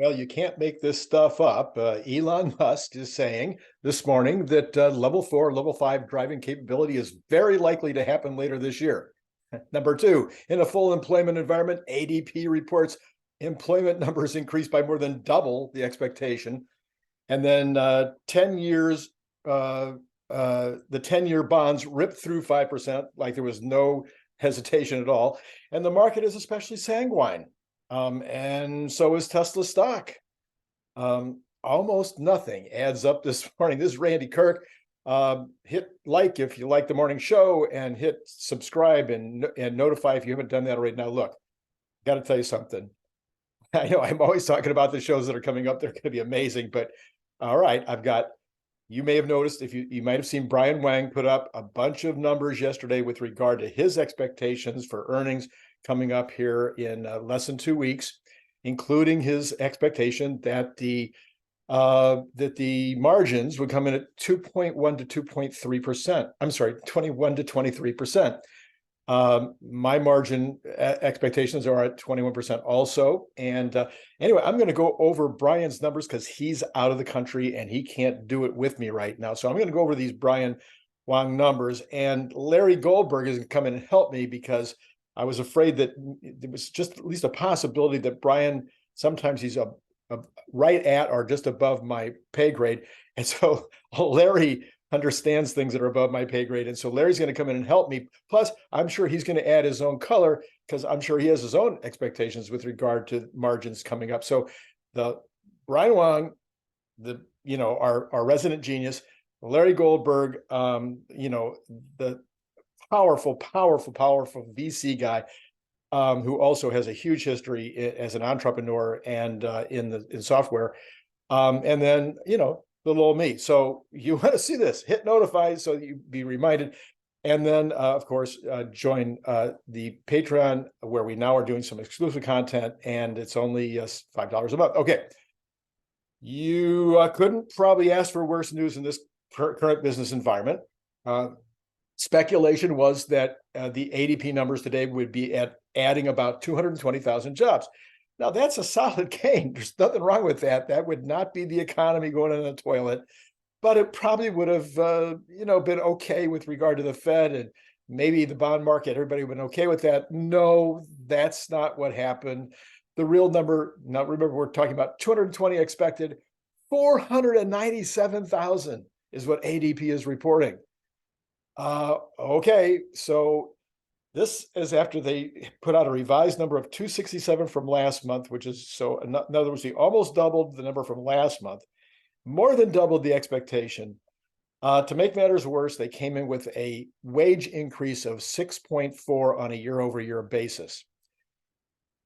Well, you can't make this stuff up. Elon Musk is saying this morning that level 4, level 5 driving capability is very likely to happen later this year. Number two, in a full employment environment, ADP reports employment numbers increased by more than double the expectation. And then 10 years, the 10-year bonds ripped through 5%, like there was no hesitation at all. And the market is especially sanguine. And so is Tesla stock. Almost nothing adds up this morning. This is Randy Kirk. Hit like if you like the morning show, and hit subscribe and notify if you haven't done that already. Now, look, got to tell you something. I know I'm always talking about the shows that are coming up. They're going to be amazing. But all right, you may have noticed, if you might have seen Brian Wang put up a bunch of numbers yesterday with regard to his expectations for earnings coming up here in less than 2 weeks, including his expectation that the margins would come in at 2.1 to 2.3%. I'm sorry, 21 to 23%. My margin expectations are at 21% also. And anyway, I'm going to go over Brian's numbers because he's out of the country and he can't do it with me right now. So I'm going to go over these Brian Wang numbers, and Larry Goldberg is going to come in and help me, because I was afraid that there was just at least a possibility that Brian, sometimes he's a right at or just above my pay grade. And so Larry understands things that are above my pay grade. And so Larry's going to come in and help me. Plus, I'm sure he's going to add his own color, because I'm sure he has his own expectations with regard to margins coming up. So the Brian Wang, our resident genius, Larry Goldberg, the powerful VC guy, who also has a huge history as an entrepreneur and in software. And then, the little me. So you want to see this, hit notify so that you be reminded. And then, of course, join the Patreon, where we now are doing some exclusive content, and it's only $5 a month. Okay. You couldn't probably ask for worse news in this current business environment. Speculation was that the ADP numbers today would be adding about 220,000 jobs. Now, that's a solid gain. There's nothing wrong with that. That would not be the economy going in the toilet, but it probably would have, been okay with regard to the Fed and maybe the bond market. Everybody would have been okay with that. No, that's not what happened. The real number, now remember, we're talking about 220 expected, 497,000 is what ADP is reporting. Okay, so this is after they put out a revised number of 267 from last month, which is, so in other words, they almost doubled the number from last month, more than doubled the expectation. To make matters worse, they came in with a wage increase of 6.4 on a year-over-year basis.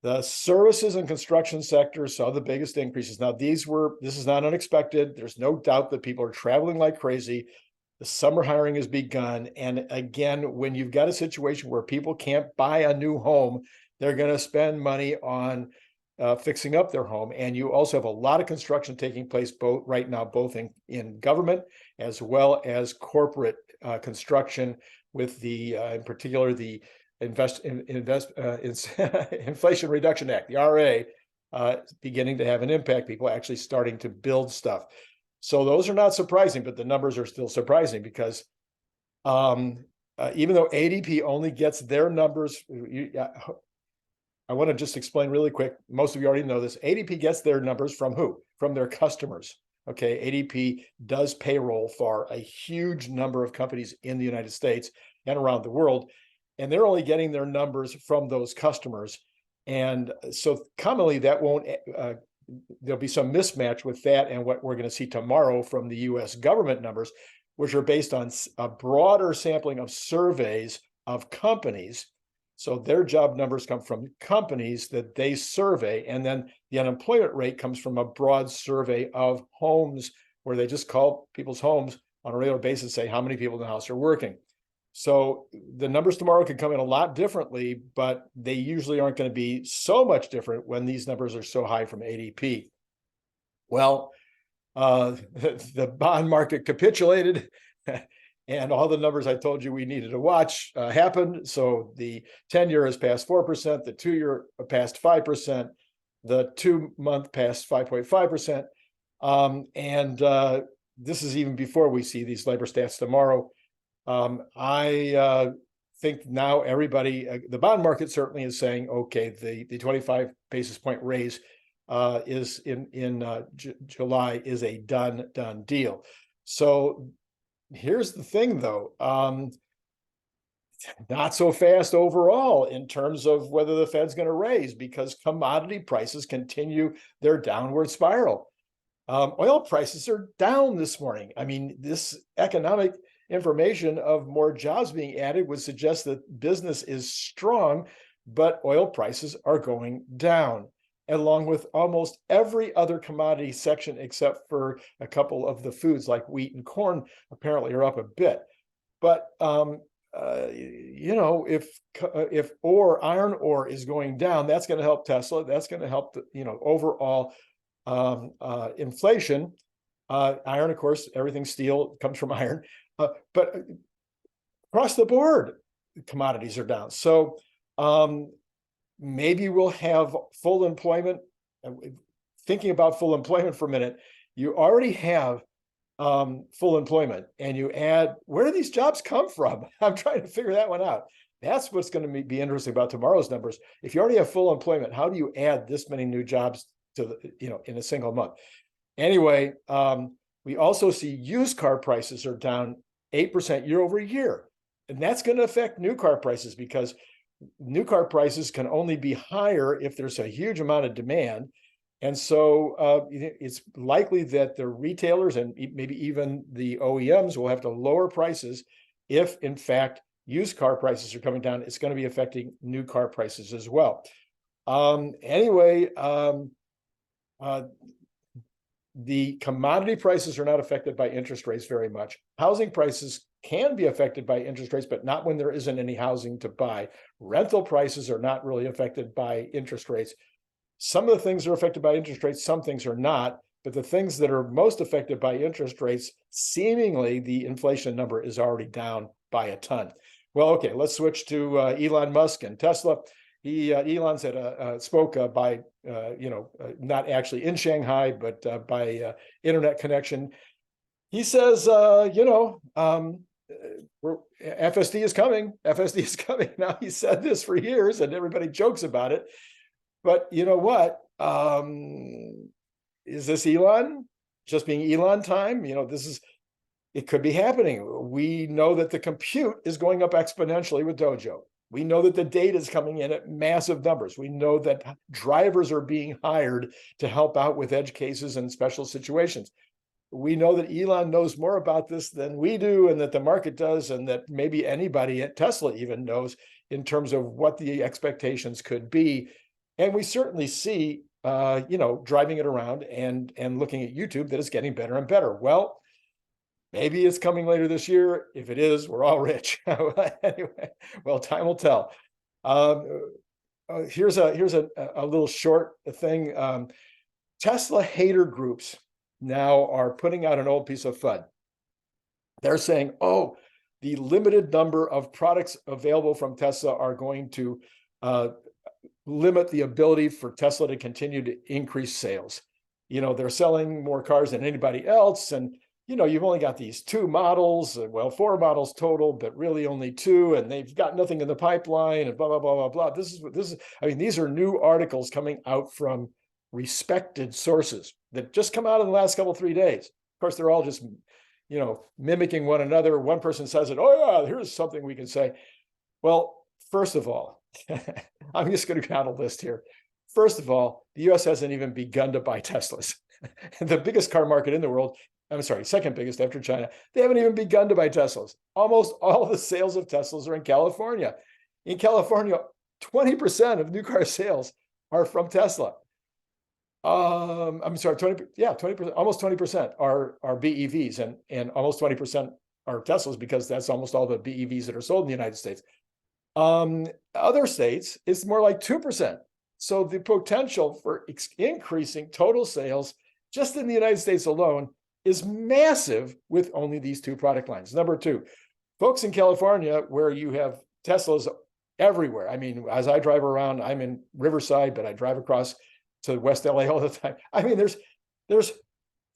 The services and construction sector saw the biggest increases. Now, this is not unexpected. There's no doubt that people are traveling like crazy. The summer hiring has begun. And again, when you've got a situation where people can't buy a new home, they're going to spend money on fixing up their home. And you also have a lot of construction taking place right now, both in government as well as corporate construction, with in particular the Inflation Reduction Act, the RA, beginning to have an impact. People actually starting to build stuff. So those are not surprising, but the numbers are still surprising, because even though ADP only gets their numbers, I want to just explain really quick. Most of you already know this. ADP gets their numbers from who? From their customers. Okay, ADP does payroll for a huge number of companies in the United States and around the world, and they're only getting their numbers from those customers. And so commonly that won't there'll be some mismatch with that and what we're going to see tomorrow from the U.S. government numbers, which are based on a broader sampling of surveys of companies. So their job numbers come from companies that they survey, and then the unemployment rate comes from a broad survey of homes, where they just call people's homes on a regular basis and say how many people in the house are working. So the numbers tomorrow could come in a lot differently, but they usually aren't going to be so much different when these numbers are so high from ADP. Well, the bond market capitulated, and all the numbers I told you we needed to watch happened. So the 10-year has passed 4%, the 2-year passed 5%. The 2-month passed 5.5%. This is even before we see these labor stats tomorrow. I think now everybody, the bond market certainly is saying, okay, the 25 basis point raise is in July is a done deal. So here's the thing, though. Not so fast overall in terms of whether the Fed's going to raise, because commodity prices continue their downward spiral. Oil prices are down this morning. I mean, this economic information of more jobs being added would suggest that business is strong, but oil prices are going down, along with almost every other commodity section except for a couple of the foods like wheat and corn apparently are up a bit. But if iron ore is going down, that's going to help Tesla. That's going to help overall inflation. Iron, of course, everything steel comes from iron, but across the board, commodities are down. So maybe we'll have full employment. Thinking about full employment for a minute, you already have full employment, and you add, where do these jobs come from? I'm trying to figure that one out. That's what's going to be interesting about tomorrow's numbers. If you already have full employment, how do you add this many new jobs to in a single month? Anyway, we also see used car prices are down 8% year over year, and that's going to affect new car prices, because new car prices can only be higher if there's a huge amount of demand. And so it's likely that the retailers and maybe even the OEMs will have to lower prices if, in fact, used car prices are coming down. It's going to be affecting new car prices as well. The commodity prices are not affected by interest rates very much. Housing prices can be affected by interest rates, but not when there isn't any housing to buy. Rental prices are not really affected by interest rates. Some of the things are affected by interest rates, some things are not, but the things that are most affected by interest rates, seemingly the inflation number is already down by a ton. Well, okay, let's switch to Elon Musk and Tesla. Elon said spoke by not actually in Shanghai, but by internet connection. He says, FSD is coming. FSD is coming. Now, he said this for years, and everybody jokes about it. But you know what? Is this Elon just being Elon time? It could be happening. We know that the compute is going up exponentially with Dojo. We know that the data is coming in at massive numbers. We know that drivers are being hired to help out with edge cases and special situations. We know that Elon knows more about this than we do, and that the market does, and that maybe anybody at Tesla even knows in terms of what the expectations could be. And we certainly see, driving it around and looking at YouTube, that it's getting better and better. Well, maybe it's coming later this year. If it is, we're all rich. Anyway, well, time will tell. Here's a little short thing. Tesla hater groups now are putting out an old piece of FUD. They're saying, oh, the limited number of products available from Tesla are going to limit the ability for Tesla to continue to increase sales. They're selling more cars than anybody else, and you've only got these 2 models, 4 models total, but really only 2, and they've got nothing in the pipeline, and blah blah blah blah blah. This is. I mean, these are new articles coming out from respected sources that just come out in the last 3 days. Of course, they're all just mimicking one another. One person says it. Oh yeah, here's something we can say. Well, first of all, I'm just going to count a list here. First of all, the U.S. hasn't even begun to buy Teslas. The biggest car market in the world, second biggest after China, they haven't even begun to buy Teslas. Almost all the sales of Teslas are in California. In California, 20% of new car sales are from Tesla. 20%, almost 20% are BEVs, and almost 20% are Teslas, because that's almost all the BEVs that are sold in the United States. Other states, it's more like 2%. So the potential for increasing total sales just in the United States alone is massive with only these 2 product lines. Number 2, folks in California, where you have Teslas everywhere. I mean, as I drive around, I'm in Riverside, but I drive across to West LA all the time. I mean, there's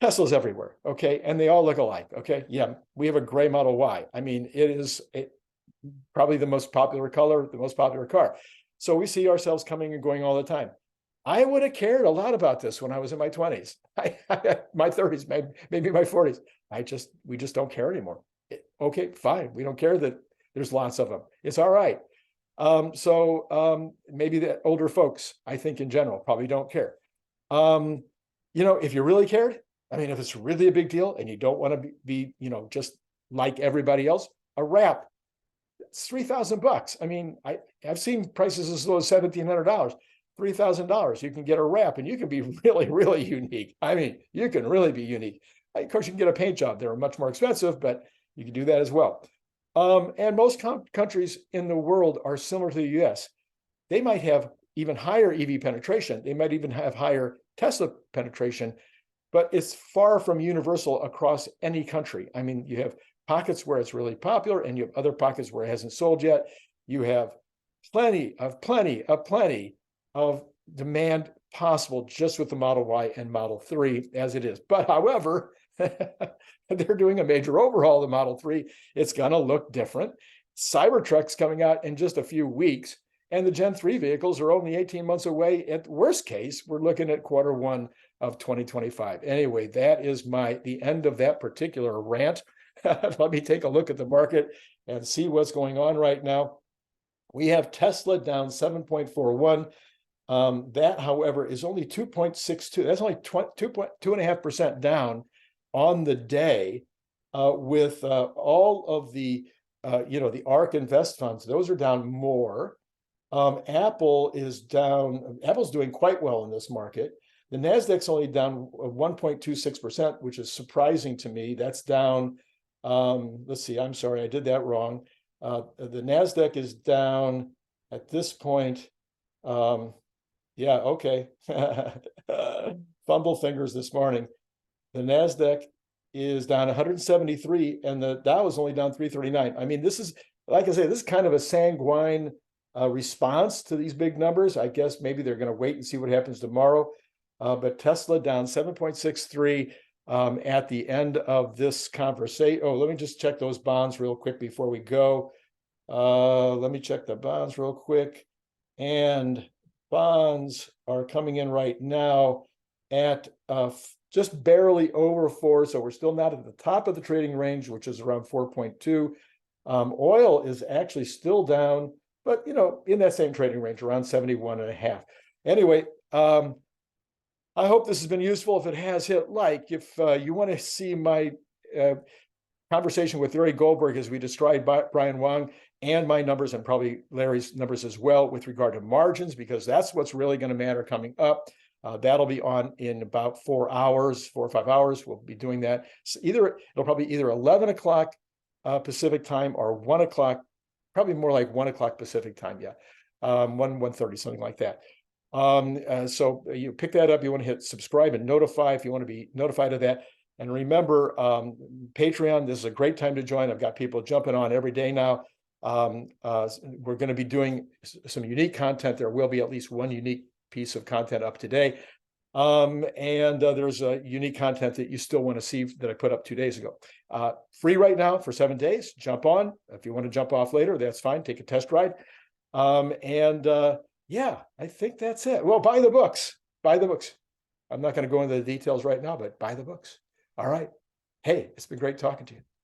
Teslas everywhere, okay, and they all look alike, okay. Yeah, we have a gray Model Y. I mean, it is probably the most popular color, the most popular car. So we see ourselves coming and going all the time. I would have cared a lot about this when I was in my 20s, my 30s, maybe my 40s. We just don't care anymore. Okay, fine. We don't care that there's lots of them. It's all right. Maybe the older folks, I think in general, probably don't care. If you really cared, I mean, if it's really a big deal and you don't want to be just like everybody else, a wrap, it's $3,000. I mean, I've seen prices as low as $1,700, $3,000. You can get a wrap and you can be really, really unique. I mean, you can really be unique. Of course, you can get a paint job. They're much more expensive, but you can do that as well. And most countries in the world are similar to the US. They might have even higher EV penetration. They might even have higher Tesla penetration, but it's far from universal across any country. I mean, you have pockets where it's really popular and you have other pockets where it hasn't sold yet. You have plenty of demand possible just with the Model Y and Model 3 as it is. But however, they're doing a major overhaul of the Model 3. It's going to look different. Cybertruck's coming out in just a few weeks, and the Gen 3 vehicles are only 18 months away. At worst case, we're looking at Q1 of 2025. Anyway, that is the end of that particular rant. Let me take a look at the market and see what's going on right now. We have Tesla down 7.41. That, however, is only 2.62. That's only 2.5% down on the day, with all of the the ARK Invest funds. Those are down more. Apple is down. Apple's doing quite well in this market. The Nasdaq's only down 1.26%, which is surprising to me. That's down. Let's see. I'm sorry, I did that wrong. The Nasdaq is down at this point. Yeah, okay. Fumble fingers this morning. The Nasdaq is down 173 and the Dow is only down 339. I mean, this is, like I say, this is kind of a sanguine response to these big numbers. I guess maybe they're going to wait and see what happens tomorrow. But Tesla down 7.63 at the end of this conversation. Oh, let me just check those bonds real quick before we go. Let me check the bonds real quick. And bonds are coming in right now at just barely over 4. So we're still not at the top of the trading range, which is around 4.2. Oil is actually still down, but in that same trading range, around 71.5. Anyway, I hope this has been useful. If it has, hit like. If you want to see my conversation with Larry Goldberg as we described Brian Wong and my numbers, and probably Larry's numbers as well with regard to margins, because that's what's really going to matter coming up. That'll be on in about 4 hours, 4 or 5 hours. We'll be doing that. So it'll probably either 11 o'clock Pacific time or 1 o'clock, probably more like 1 o'clock Pacific time. Yeah, 1:30, something like that. So you pick that up. You want to hit subscribe and notify if you want to be notified of that. And remember, Patreon, this is a great time to join. I've got people jumping on every day now. We're going to be doing some unique content. There will be at least one unique piece of content up today. There's a unique content that you still want to see that I put up 2 days ago. Free right now for 7 days. Jump on. If you want to jump off later, that's fine. Take a test ride. Yeah, I think that's it. Well, buy the books. Buy the books. I'm not going to go into the details right now, but buy the books. All right. Hey, it's been great talking to you.